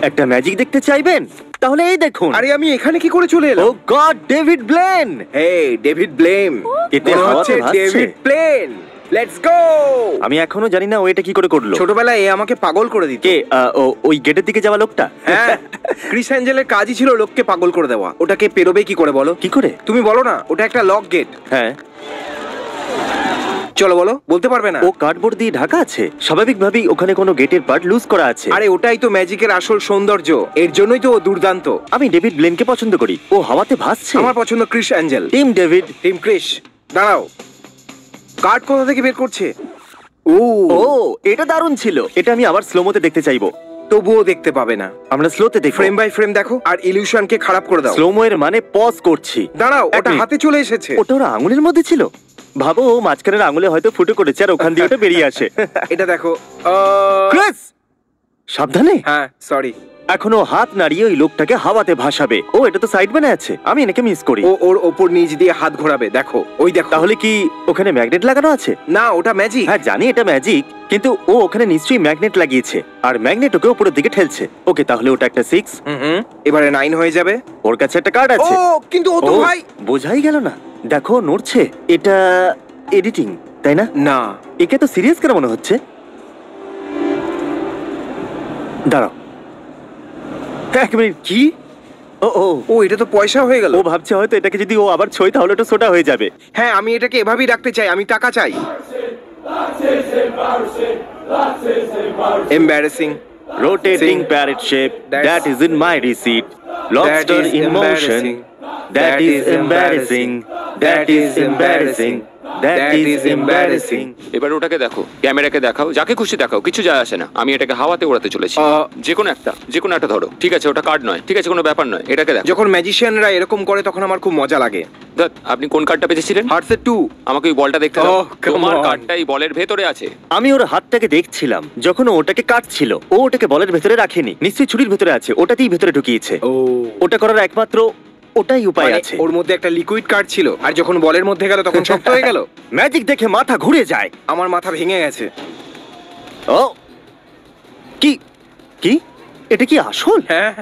একটা ম্যাজিক দেখতে চাইবেন? তাহলে এই দেখুন। আরে আমি এখানে কি করে চলে ও এলাম? God, David Blaine! Hey David Blaine, এতে মনে হাওয়াতে হচ্ছে ভাসছে। David Blaine. Let's go. আমি এখনো জানি না ও এটা কি করে করলো। ছোটবেলায় এ আমাকে পাগল করে দিত। কে? ওই গেটের দিকে যাওয়া লোকটা? হ্যাঁ, ক্রিস অ্যাঞ্জেলের কাজই ছিল লোককে পাগল করে দেওয়া। ওটাকে পেরোবে কি করে বলো? কি করে? তুমি বলো না, ওটা একটা লক গেট। হ্যাঁ, চলো বলো, বলতে পারবে না? ও কার্ডবোর্ড দিয়ে ঢাকা আছে। স্বাভাবিকভাবেই ওখানে কোনো গেটের পার্ট লুজ করা আছে। আরে ওটাই তো ম্যাজিকের আসল সৌন্দর্য, এর জন্যই তো ও দুর্দান্ত। আমি ডেভিড ব্লেনকে পছন্দ করি, ও হাওয়াতে ভাসছে। আমার পছন্দ Chris Angel. Tim David. Team Chris. দাঁড়াও, কার্ড কোথা থেকে বের করছে? ও ও, এটা দারুণ ছিল। এটা আমি আবার স্লোমোতে দেখতে চাইবো। তবুও দেখতে পাবে না। আমরা স্লোতে দেখব। ফ্রেম বাই ফ্রেম দেখো আর ইলিউশনকে খারাপ করে দাও। স্লোমো এর মানে পজ করছি। দাঁড়াও, এক ওটা মিনিট। হাতে চলে এসেছে। ওটা ওর আঙুলের মধ্যে ছিল। ভাবো, ও মাঝখানের আঙুলে হয়তো ফুটো করেছে আর ওখান দিয়ে ওটা বেরিয়ে আসে। এটা দেখো। ক্রিস, সাবধানে। হ্যাঁ সরি। এখনো হাত নাড়িয়ে ওই লোকটাকে হাওয়াতে ভাসাবে। ও, এটা তো সাইড ব্যানে আছে। আমি এনাকে মিস করি। ও ওর ওপর নিচ দিয়ে হাত ঘোরাবে, দেখো ওই দেখো। তাহলে কি ওখানে ম্যাগনেট লাগানো আছে? না, ওটা ম্যাজিক। হ্যাঁ জানি এটা ম্যাজিক, কিন্তু ও ওখানে নিশ্চয়ই ম্যাগনেট লাগিয়েছে আর ম্যাগনেট ওকে উপরের দিকে ঠেলছে। ওকে, তাহলে ওটা একটা 6। এবারে 9 হয়ে যাবে। ওর কাছে একটা কার্ড ও আছে। কিন্তু ও তো ভাই। বোঝাই গেল না। দেখো নড়ছে। এটা এডিটিং, তাই না? না, একে তো সিরিয়াস করে মনে হচ্ছে। দাঁড়াও এক মিনিট। কি? ও ও ও এটা তো পয়সা হয়ে গেল। ও ভাবছে হয়তো এটাকে যদি ও আবার ছোঁয় তাহলে ওটা সোটা হয়ে যাবে। হ্যাঁ, আমি এটাকে এভাবেই রাখতে চাই। আমি টাকা চাই। Embarrassing. Rotating parrot shape, that is in my receipt. Lobster That is in motion, that is embarrassing, that is embarrassing, that is embarrassing. এবার ওটাকে দেখো, ক্যামেরাকে দেখাও, যাকে খুশি দেখাও, কিছু যায় আসে না। আমি এটাকে হাওয়াতে ওড়াতে চলেছি। যে কোনো একটা ধরো। ঠিক আছে, ওটা কার্ড নয়। ঠিক আছে, কোনো ব্যাপার নয়। এটাকে দেখো। যখন ম্যাজিশিয়ানরা এরকম করে তখন আমার খুব মজা লাগে। আপনি কোন কার্ডটা পেয়েছিলেন? হার্টসের 2। আমাকে ওই বলটা দেখতে দাও। Oh, come তোমার on. কার্ডটা এই বলের ভেতরে আছে। আমি ওর হাতটাকে দেখছিলাম যখন ও ওটাকে কাটছিল। ও ওটাকে বলের ভেতরে রাখেনি, নিশ্চয়ই ছুরির ভেতরে আছে। ওটাতেই ভেতরে ঢুকিয়েছে। ও ওটা করার একমাত্র ওটাই উপায় মানে আছে। ওর মধ্যে একটা লিকুইড কার্ড ছিল আর যখন বলের মধ্যে গেল তখন শক্ত হয়ে গেল। ম্যাজিক দেখে মাথা ঘুরে যায়। আমার মাথা ভেঙে গেছে। ও কি কি এটা কি আসল? হ্যাঁ।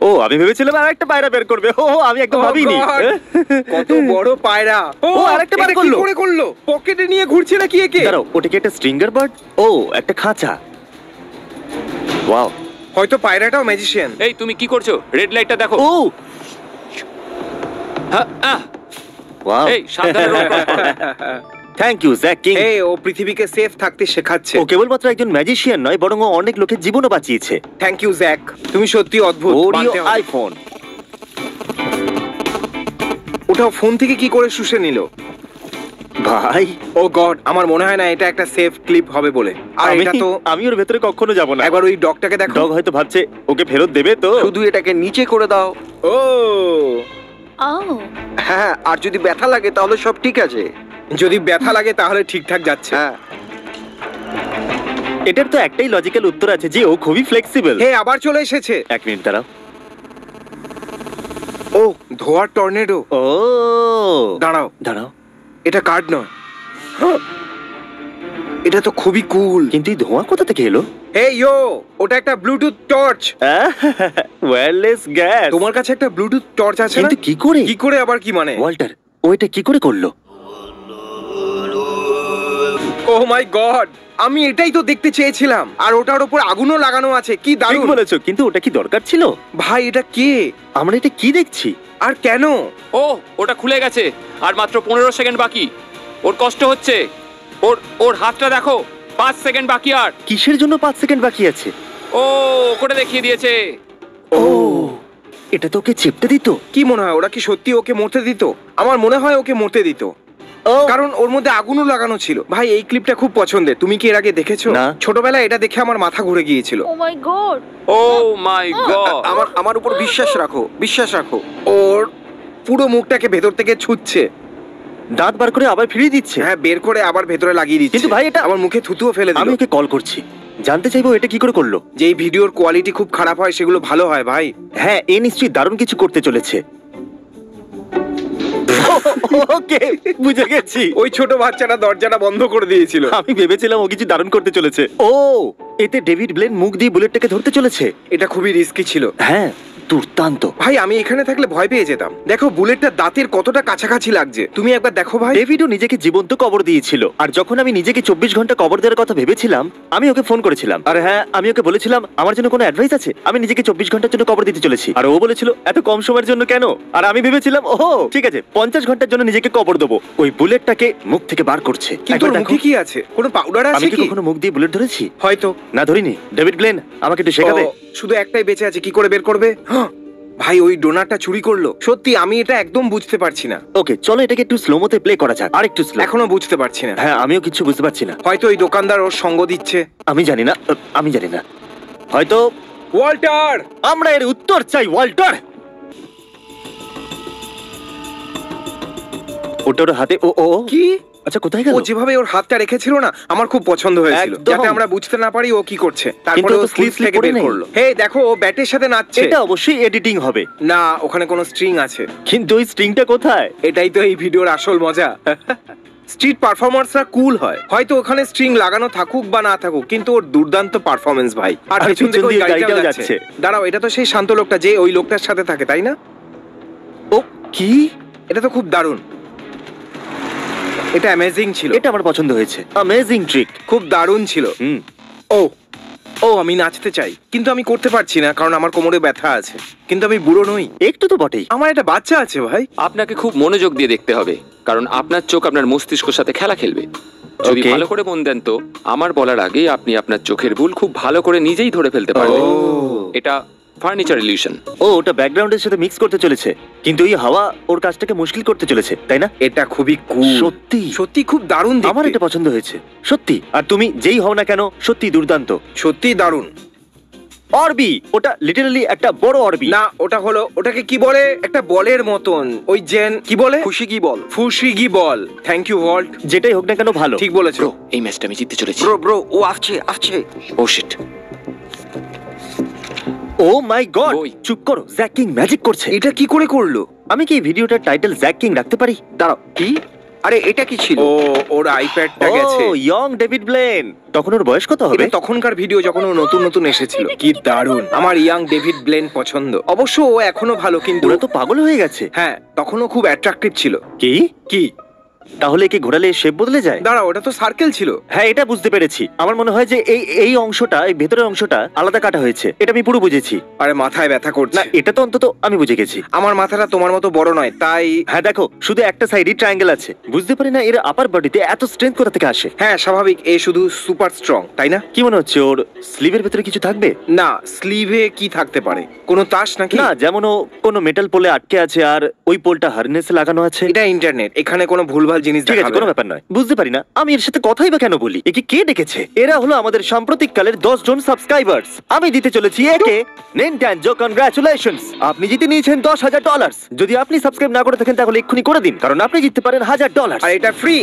ও, আমি ভেবেছিলাম আর একটা পায়রা বের করবে। ও, আমি একদম ভাবিনি। God! কত বড় পায়রা। ও, আরেকটা বার এটা কি করলো। করে করলো? পকেটে নিয়ে ঘুরছে নাকি একে? দাঁড়াও, ওটা কি একটা স্ট্রিঙ্গার বার্ড? ও, একটা খাঁচা। ওয়াও। হয়তো পায়রাটাও ম্যাজিশিয়ান। এই তুমি কি করছো? রেড লাইটটা দেখো। ও হ্যাঁ, আহ, ওয়াও। এই সাবধানে রোড ক্রস করো। Thank you Jack King. এই ও পৃথিবীকে সেফ থাকতে শেখাচ্ছে। ও কেবলমাত্র একজন ম্যাজিশিয়ান নয়, বরং ও অনেক লোকের জীবনও বাঁচিয়েছে। থ্যাংক ইউ জ্যাক, তুমি সত্যি অদ্ভুত। ওরিও মানতে হবে। আইফোন। ওটাও ফোন থেকে কি করে শুষে নিল? ভাই, ও গড, আমার মনে হয় না এটা একটা সেফ ক্লিপ হবে বলে। আর এটা তো আমি ওর ভেতরে কখনো যাব না। একবার ওই ডগটাকে দেখো। ডগ হয়তো ভাবছে ওকে ফেরত দেবে তো। শুধু এটাকে নিচে করে দাও। ও হ্যাঁ, আর যদি ব্যথা লাগে তাহলে সব ঠিক আছে। যদি ব্যথা লাগে তাহলে ঠিকঠাক যাচ্ছে। হ্যাঁ, এটার তো একটাই লজিক্যাল উত্তর আছে যে ও খুবই ফ্লেক্সিবল। হে, আবার চলে এসেছে। এক মিনিট দাঁড়াও। ও ধোয়ার টর্নেডো। ও দাঁড়াও, দাঁড়াও, এটা কার্ড নয়। এটা তো খুবই কুল। কিন্তু এই ধোঁয়া কোথা থেকে এলো? হে ইয়ো, ওটা একটা ব্লুটুথ টর্চ। Wireless gas. তোমার কাছে একটা ব্লুটুথ টর্চ আছে না? কিন্তু কি করে? কি করে আবার কি মানে? ওয়াল্টার, ও এটা কি করে করলো? ও মাই গড, আমি এটাই তো দেখতে চেয়েছিলাম। আর ওটার উপর আগুনও লাগানো আছে। কি ঠিক দারুণ বলেছো, কিন্তু ওটা কি দরকার ছিল? ভাই, এটা কে আমরা এটা কি দেখছি? আর কেন? ও, ওটা খুলে গেছে। আর মাত্র 15 সেকেন্ড বাকি। ওর কষ্ট হচ্ছে। ওর হাতটা দেখো, 5 সেকেন্ড বাকি। আর কিসের জন্য 5 সেকেন্ড বাকি আছে? ও করে দেখিয়ে দিয়েছে। ও, এটা তো ওকে চিপতে দিত। কি মনে হয় ওরা কি সত্যি ওকে মরতে দিত? আমার মনে হয় ওকে মরতে দিত, কারণ ওর মধ্যে আগুনও লাগানো ছিল। ভাই, এই ক্লিপটা খুব পছন্দের। তুমি কি এর আগে দেখেছো? না। ছোটবেলায় এটা দেখে আমার মাথা ঘুরে গিয়েছিল। ও মাই গড। ও মাই গড। আমার উপর বিশ্বাস রাখো, বিশ্বাস রাখো। ওর পুরো মুখটাকে ভেতর থেকে ছুঁচ্ছে। দাঁত বার করে আবার ফিরিয়ে দিচ্ছে। হ্যাঁ, বের করে আবার ভেতরে লাগিয়ে দিচ্ছে। কিন্তু ভাই, এটা আমার মুখে থুতুও ফেলে দিল। আমি ওকে কল করছি, জানতে চাইবো এটা কি করে করলো। যেই ভিডিওর কোয়ালিটি খুব খারাপ হয় সেগুলো ভালো হয় ভাই। হ্যাঁ, এ নিশ্চয়ই দারুণ কিছু করতে চলেছে। ওকে, বুঝে গেছি। ওই ছোট বাচ্চাটা দরজাটা বন্ধ করে দিয়েছিল। আমি ভেবেছিলাম ও কিছু দারুণ করতে চলেছে। ও, এতে ডেভিড ব্লেন মুখ দিয়ে বুলেটটাকে ধরতে চলেছে। এটা খুবই রিস্কি ছিল। হ্যাঁ, দুর্দান্ত। ভাই আমি এখানে থাকলে ভয় পেয়ে যেতাম। দেখো বুলেটটা দাঁতের কতটা কাছাকাছি লাগছে, তুমি একবার দেখো ভাই। ডেভিডও নিজেকে জীবন্ত কবর দিয়েছিল, আর যখন আমি নিজেকে 24 ঘন্টা কবর দেওয়ার কথা ভেবেছিলাম, আমি ওকে ফোন করেছিলাম। আর হ্যাঁ, আমি ওকে বলেছিলাম আমার জন্য কোনো অ্যাডভাইস আছে, আমি নিজেকে 24 ঘন্টার জন্য কবর দিতে চলেছি। আর ও বলেছিল এত কম সময়ের জন্য কেন। আর আমি ভেবেছিলাম ওহো ঠিক আছে, 50 ঘন্টার জন্য নিজেকে কবর দেবো। ওই বুলেটটাকে মুখ থেকে বার করছে। কিন্তু ওর একবার মুখে দেখো। কি আছে? কোনো পাউডার আমি আছে কি কি? কখনো মুখ দিয়ে বুলেট ধরেছি? হয়তো। না, ধরিনি। ডেভিড ব্লেন আমাকে একটু শেখাবে? ও, শুধু একটাই বেঁচে আছে, কি করে বের করবে? ভাই ওই ডোনারটা চুরি করলো। সত্যি আমি এটা একদম বুঝতে পারছি না। ওকে, চলো এটাকে একটু স্লোমোতে প্লে করা যাক। আর একটু স্লো। এখনো বুঝতে পারছি না। হ্যাঁ, আমিও কিছু বুঝতে পারছি না। হয়তো ওই দোকানদার ওর সঙ্গ দিচ্ছে। আমি জানি না, আমি জানি না। হয়তো ওয়াল্টার! আমরা এর উত্তর চাই, ওয়াল্টার। ওটার হাতে ও ও কি? আচ্ছা, কোথায় গেল? ও যেভাবে ওর হাতটা রেখেছিল না, আমার খুব পছন্দ হয়েছিল। একদম। যাতে আমরা বুঝতে না পারি ও কি করছে। কিন্তু তারপরে ও ও তো স্লিপ slip থেকে পরে বের নেই। করলো। হে দেখো, ও ব্যাটের সাথে নাচছে। এটা অবশ্যই এডিটিং হবে। না, ওখানে কোনো স্ট্রিং আছে। কিন্তু ওই স্ট্রিংটা কোথায়? এটাই তো এই ভিডিওর আসল মজা। স্ট্রিট পারফরমার্সরা কুল হয়। হয়তো ওখানে স্ট্রিং লাগানো থাকুক বা না থাকুক, কিন্তু ওর দুর্দান্ত পারফরমেন্স ভাই। আর আর পেছন থেকে ওই দিয়ে গাড়িটাও গাড়িটাও যাচ্ছে। যাচ্ছে। দাঁড়াও, এটা তো সেই শান্ত লোকটা যে ওই লোকটার সাথে থাকে, তাই না? ও কি? এটা তো খুব দারুণ। এটা অ্যামেজিং ছিল। এটা আমার পছন্দ হয়েছে। Amazing trick. খুব দারুণ ছিল। হুম। ও ও আমি নাচতে চাই, কিন্তু আমি করতে পারছি না, কারণ আমার কোমরে ব্যথা আছে। কিন্তু আমি বুড়ো নই। একটু তো বটেই। আমার একটা বাচ্চা আছে ভাই। আপনাকে খুব মনোযোগ দিয়ে দেখতে হবে, কারণ আপনার চোখ আপনার মস্তিষ্কের সাথে খেলা খেলবে। যদি Okay. ভালো করে মন দেন তো আমার বলার আগেই আপনি আপনার চোখের ভুল খুব ভালো করে নিজেই ধরে ফেলতে পারবেন। ও। এটা ফার্নিচার ইলিউশন। ও ওটা ব্যাকগ্রাউন্ডের সাথে মিক্স করতে চলেছে, কিন্তু এই হাওয়া ওর কাজটাকে মুশকিল করতে চলেছে, তাই না? এটা খুবই কুল। সত্যি সত্যি খুব দারুণ দেখতে। আমার এটা পছন্দ হয়েছে সত্যি। আর তুমি যেই হও না কেন, সত্যি দুর্দান্ত। সত্যি দারুণ। অরবি, ওটা লিটারালি একটা বড় অরবি। না, ওটা হলো, ওটাকে কি বলে, একটা বলের মতন। ওই জেন কি বলে? খুশি কি বল? Fushigi ball. থ্যাংক ইউ ভল্ট। যেটাই হোক না কেন ভালো। ঠিক বলেছো। ব্রো, এই ম্যাচটা আমি জিততে চলেছি। ব্রো ব্রো, ও আসছে আসছে। ও শিট। ও মাই গড, ওই। চুপ করো, জ্যাক কিং ম্যাজিক করছে। এটা কি করে করলো? আমি কি এই ভিডিওটার টাইটেল জ্যাক কিং রাখতে পারি? দাঁড়াও, কি? আরে এটা কি ছিল? ও, ওর আইপ্যাডটা গেছে। ও ইয়ং ডেভিড ব্লেন। তখন ওর বয়স কত হবে? এটা তখনকার ভিডিও যখন ও নতুন নতুন এসেছিল। কি দারুণ। আমার ইয়াং ডেভিড ব্লেন পছন্দ। অবশ্য ও এখনো ভালো, কিন্তু ওরা তো পাগল হয়ে গেছে। হ্যাঁ, তখনও খুব অ্যাট্রাকটিভ ছিল। কি কি? তাহলে কি ঘোরালে শেপ বদলে যায়? দাঁড়াও, ওটা তো সার্কেল ছিল। হ্যাঁ, এটা বুঝতে পেরেছি। আমার মনে হয় যে এই অংশটা, এই ভেতরের অংশটা আলাদা কাটা হয়েছে। এটা আমি পুরো বুঝেছি। আরে মাথায় ব্যথা না, করছে। এটা তো অন্তত আমি বুঝে গেছি। আমার মাথাটা তোমার মতো বড় নয়, তাই হ্যাঁ দেখো, শুধু একটা সাইডই ট্রায়াঙ্গেল আছে। বুঝতে পারি না এর আপার বডিতে এত স্ট্রেংথ কোথা থেকে আসে। হ্যাঁ স্বাভাবিক, এ শুধু সুপার স্ট্রং, তাই না? কি মনে হচ্ছে ওর স্লিভের ভেতরে কিছু থাকবে? না, স্লিভে কি থাকতে পারে? কোনো তাস নাকি? না, যেমন ও কোনো মেটাল পোলে আটকে আছে আর ওই পোলটা হারনেসে লাগানো আছে। এটা ইন্টারনেট, এখানে কোনো ভুলভাল জিনিস ঠিক আছে, দেখাবে কোনো না। ব্যাপার নয়। বুঝতে পারি না আমি এর সাথে কথাই বা কেন বলি। একে কে ডেকেছে? এরা হলো আমাদের সাম্প্রতিক কালের 10 জন সাবস্ক্রাইবার্স। আমি দিতে চলেছি একে নিনটেনডো কনগ্রাচুলেশনস। আপনি জিতে নিয়েছেন $10,000। যদি আপনি সাবস্ক্রাইব না করে থাকেন তাহলে এক্ষুনি করে দিন, কারণ আপনি জিততে পারেন $1,000। আর এটা ফ্রি।